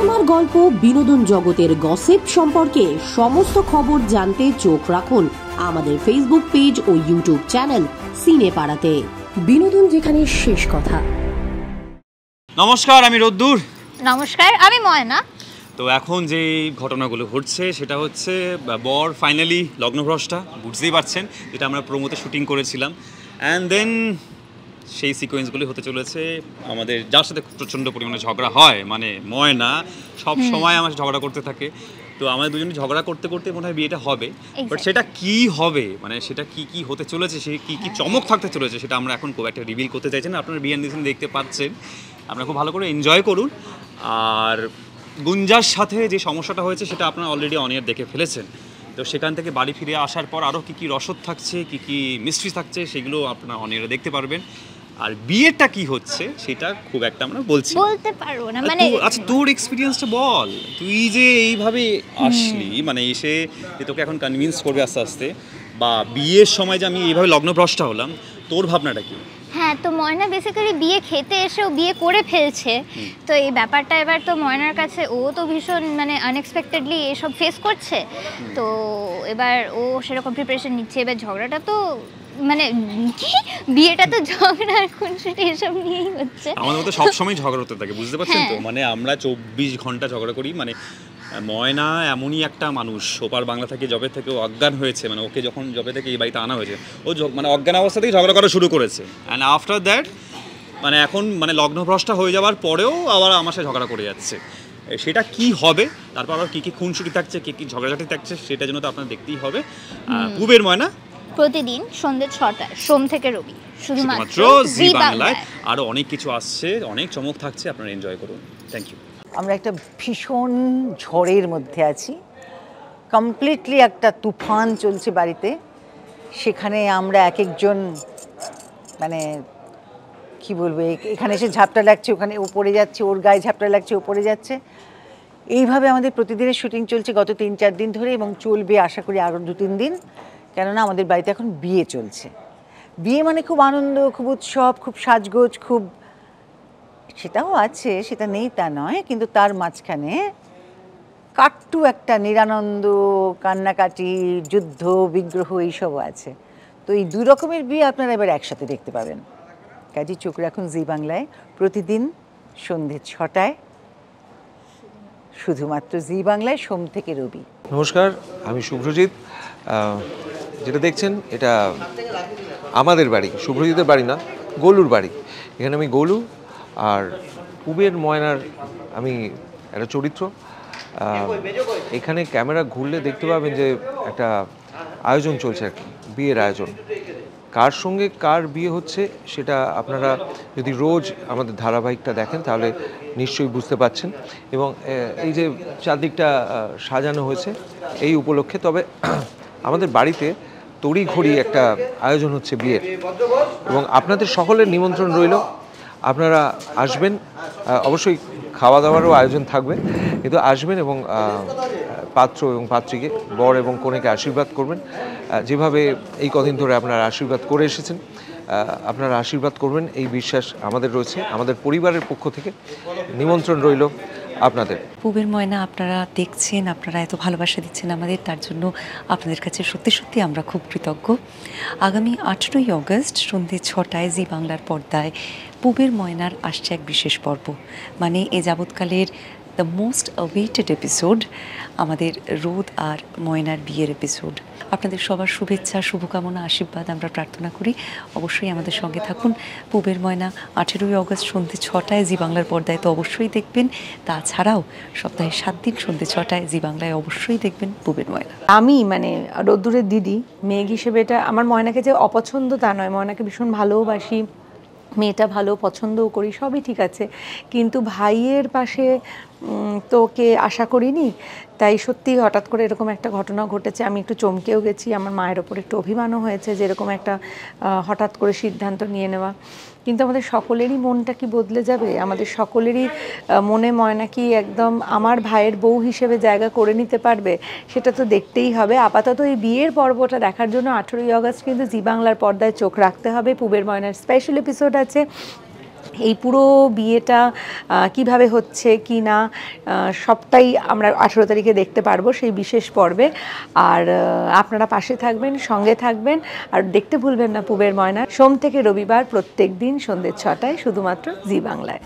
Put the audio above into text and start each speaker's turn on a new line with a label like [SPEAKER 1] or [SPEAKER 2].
[SPEAKER 1] সিনেমার গল্প, বিনোদন জগতের গসিপ সম্পর্কে সমস্ত খবর জানতে চোখ রাখুন আমাদের ফেসবুক পেজ ও ইউটিউব চ্যানেল সিনেপাড়াতে। বিনোদন যেখানে শেষ কথা।
[SPEAKER 2] নমস্কার, আমি রোদ্দুর।
[SPEAKER 3] নমস্কার, আমি ময়না।
[SPEAKER 2] তো এখন যে ঘটনাগুলো ঘটছে সেটা হচ্ছে বর ফাইনালি লগ্নভ্রষ্টা, বুঝতেই পারছেন, যেটা আমরা প্রোমোতে শুটিং করেছিলাম। অ্যান্ড দেন সেই সিকোয়েন্সগুলি হতে চলেছে আমাদের, যার সাথে প্রচণ্ড পরিমাণে ঝগড়া হয়, মানে ময়না সব সময় আমার ঝগড়া করতে থাকে। তো আমাদের দুজনে ঝগড়া করতে করতে মনে হয় বিয়েটা হবে, বাট সেটা কি হবে, মানে সেটা কি কি হতে চলেছে, সে কি কি চমক থাকতে চলেছে, সেটা আমরা এখন খুব একটা রিভিল করতে চাইছি না। আপনারা বিহাইন্ড দ্য সিন দেখতে পাচ্ছেন, আপনারা খুব ভালো করে এনজয় করুন। আর গুঞ্জার সাথে যে সমস্যাটা হয়েছে সেটা আপনারা অলরেডি অন এয়ার দেখে ফেলেছেন। তো সেখান থেকে বাড়ি ফিরে আসার পর আরও কী কী রসদ থাকছে, কী কী মিস্ট্রি থাকছে, সেগুলো আপনারা অন এয়ারে দেখতে পারবেন। আর বিয়েটা কি হচ্ছে সেটা খুব একটা আমরা বলতে পারবো না। মানে আচ্ছা, তোর এক্সপিরিয়েন্সটা বল, তুই যে এইভাবে আসলি, মানে এসে যে তোকে এখন কনভিন্স করবে আস্তে আস্তে, বা বিয়ের সময় যে আমি এইভাবে লগ্নভ্রষ্টা হলাম, তোর ভাবনাটা কি?
[SPEAKER 3] হ্যাঁ, তো ময়না বেসিক্যালি বিয়ে খেতে এসেও বিয়ে করে ফেলছে। তো এই ব্যাপারটা এবার তো ময়নার কাছে, ও তো ভীষণ মানে আনএক্সপেক্টেডলি এসব ফেস করছে। তো এবার ও সেরকম প্রিপারেশন নিচ্ছে। এবার ঝগড়াটা তো মানে কি, বিয়েটা তো ঝগড়া আর খুনসুটি এসব নিয়েই হচ্ছে।
[SPEAKER 2] আমাদের মধ্যে সবসময় ঝগড়া হতে থাকে, বুঝতে পারছেন তো? মানে আমরা 24 ঘন্টা ঝগড়া করি। মানে ময়না এমনই একটা মানুষ, ওপার বাংলা থেকে জবে থেকে ও অজ্ঞান হয়েছে, মানে ওকে যখন জবে থেকে এই বাড়িতে আনা হয়েছে, ও মানে অজ্ঞান অবস্থা থেকেই ঝগড়া করা শুরু করেছে। অ্যান্ড আফটার দ্যাট মানে এখন মানে লগ্নভ্রষ্টা হয়ে যাওয়ার পরেও আবার আমার সাথে ঝগড়া করে যাচ্ছে। সেটা কি হবে, তারপর আবার কী কী খুনসুটি থাকছে, কী কী ঝগড়াঝাটি থাকছে, সেটা জন্য তো আপনার দেখতেই হবে। পুবের ময়না
[SPEAKER 3] প্রতিদিন সন্ধ্যে 6টায়, সোম থেকে রবি, শুধুমাত্র জি বাংলায়।
[SPEAKER 2] আরও অনেক কিছু আসছে, অনেক চমক থাকছে, আপনারা এনজয় করুন। Thank you.
[SPEAKER 4] আমরা একটা ভীষণ ঝড়ের মধ্যে আছি, কমপ্লিটলি একটা তুফান চলছে বাড়িতে। সেখানে আমরা এক একজন মানে কি বলবো, এখানে এসে ঝাপটা লাগছে, ওখানে ও পড়ে যাচ্ছে, ওর গায়ে ঝাপটা লাগছে, ও পড়ে যাচ্ছে। এইভাবে আমাদের প্রতিদিনের শুটিং চলছে গত 3-4 দিন ধরে, এবং চলবে আশা করি আরও 2-3 দিন। কেননা আমাদের বাড়িতে এখন বিয়ে চলছে। বিয়ে মানে খুব আনন্দ, খুব উৎসব, খুব সাজগোজ, খুব, সেটাও আছে, সেটা নেই তা নয়, কিন্তু তার মাঝখানে কাট্টু একটা নিরানন্দ, কান্নাকাটি, যুদ্ধ বিগ্রহ এইসবও আছে। তো এই দুই রকমের বিয়ে আপনারা এবার একসাথে দেখতে পাবেন। কাজী চোখ রাখুন জি বাংলায়, প্রতিদিন সন্ধ্যে 6টায়, শুধুমাত্র জি বাংলায়, সোম থেকে রবি।
[SPEAKER 5] নমস্কার, আমি শুভ্রজিৎ। যেটা দেখছেন এটা আমাদের বাড়ি, শুভ্রজিতের বাড়ি না, গোলুর বাড়ি। এখানে আমি গোলু, আর পুবের ময়নার আমি একটা চরিত্র। এখানে ক্যামেরা ঘুরলে দেখতে পাবেন যে একটা আয়োজন চলছে আর কি, বিয়ের আয়োজন। কার সঙ্গে কার বিয়ে হচ্ছে সেটা আপনারা যদি রোজ আমাদের ধারাবাহিকটা দেখেন তাহলে নিশ্চয়ই বুঝতে পারছেন। এবং এই যে চারদিকটা সাজানো হয়েছে এই উপলক্ষে, তবে আমাদের বাড়িতে তড়িঘড়ি একটা আয়োজন হচ্ছে বিয়ের, এবং আপনাদের সকলের নিমন্ত্রণ রইল। আপনারা আসবেন, অবশ্যই খাওয়া দাওয়ারও আয়োজন থাকবে, কিন্তু আসবেন এবং পাত্র এবং পাত্রীকে, বর এবং কনেকে আশীর্বাদ করবেন। যেভাবে এই কদিন ধরে আপনারা আশীর্বাদ করে এসেছেন, আপনারা আশীর্বাদ করবেন এই বিশ্বাস আমাদের রয়েছে। আমাদের পরিবারের পক্ষ থেকে নিমন্ত্রণ রইল আপনাদের।
[SPEAKER 6] পুবের ময়না আপনারা দেখছেন, আপনারা এত ভালোবাসা দিচ্ছেন আমাদের, তার জন্য আপনাদের কাছে সত্যি সত্যি আমরা খুব কৃতজ্ঞ। আগামী 18ই অগস্ট সন্ধ্যে 6টায় জি বাংলার পর্দায় পুবের ময়নার আসছে এক বিশেষ পর্ব, মানে এ যাবৎকালের দ্য মোস্ট অ্যাওয়েটেড এপিসোড, আমাদের রোদ আর ময়নার বিয়ের এপিসোড। আপনাদের সবার শুভেচ্ছা, শুভকামনা, আশীর্বাদ আমরা প্রার্থনা করি। অবশ্যই আমাদের সঙ্গে থাকুন। পুবের ময়না 18ই অগস্ট সন্ধ্যে 6টায় জি বাংলার পর্দায় তো অবশ্যই দেখবেন, তাছাড়াও সপ্তাহে 7 দিন সন্ধ্যে 6টায় জি বাংলায় অবশ্যই দেখবেন পুবের ময়না।
[SPEAKER 7] আমি মানে রোদ্দুরের দিদি, মেয়ে হিসেবে এটা আমার ময়নাকে যে অপছন্দ তা নয়, ময়নাকে ভীষণ ভালোবাসি, মেয়েটা ভালো, পছন্দও করি, সবই ঠিক আছে, কিন্তু ভাইয়ের পাশে তোকে আশা করিনি। তাই সত্যি হঠাৎ করে এরকম একটা ঘটনা ঘটেছে, আমি একটু চমকেও গেছি, আমার মায়ের ওপর একটু অভিমানও হয়েছে যে এরকম একটা হঠাৎ করে সিদ্ধান্ত নিয়ে নেওয়া। কিন্তু আমাদের সকলেরই মনটা কি বদলে যাবে, আমাদের সকলেরই মনে ময়না কি একদম আমার ভাইয়ের বউ হিসেবে জায়গা করে নিতে পারবে, সেটা তো দেখতেই হবে। আপাতত এই বিয়ের পর্বটা দেখার জন্য 18ই অগস্ট কিন্তু জি বাংলার পর্দায় চোখ রাখতে হবে। পুবের ময়নার স্পেশাল এপিসোড আছে, এই পুরো বিয়েটা কিভাবে হচ্ছে কি না সবটাই আমরা 18 তারিখে দেখতে পারবো সেই বিশেষ পর্বে। আর আপনারা পাশে থাকবেন, সঙ্গে থাকবেন, আর দেখতে ভুলবেন না পুবের ময়না, সোম থেকে রবিবার প্রত্যেক দিন সন্ধ্যে 6টায় শুধুমাত্র জি বাংলায়।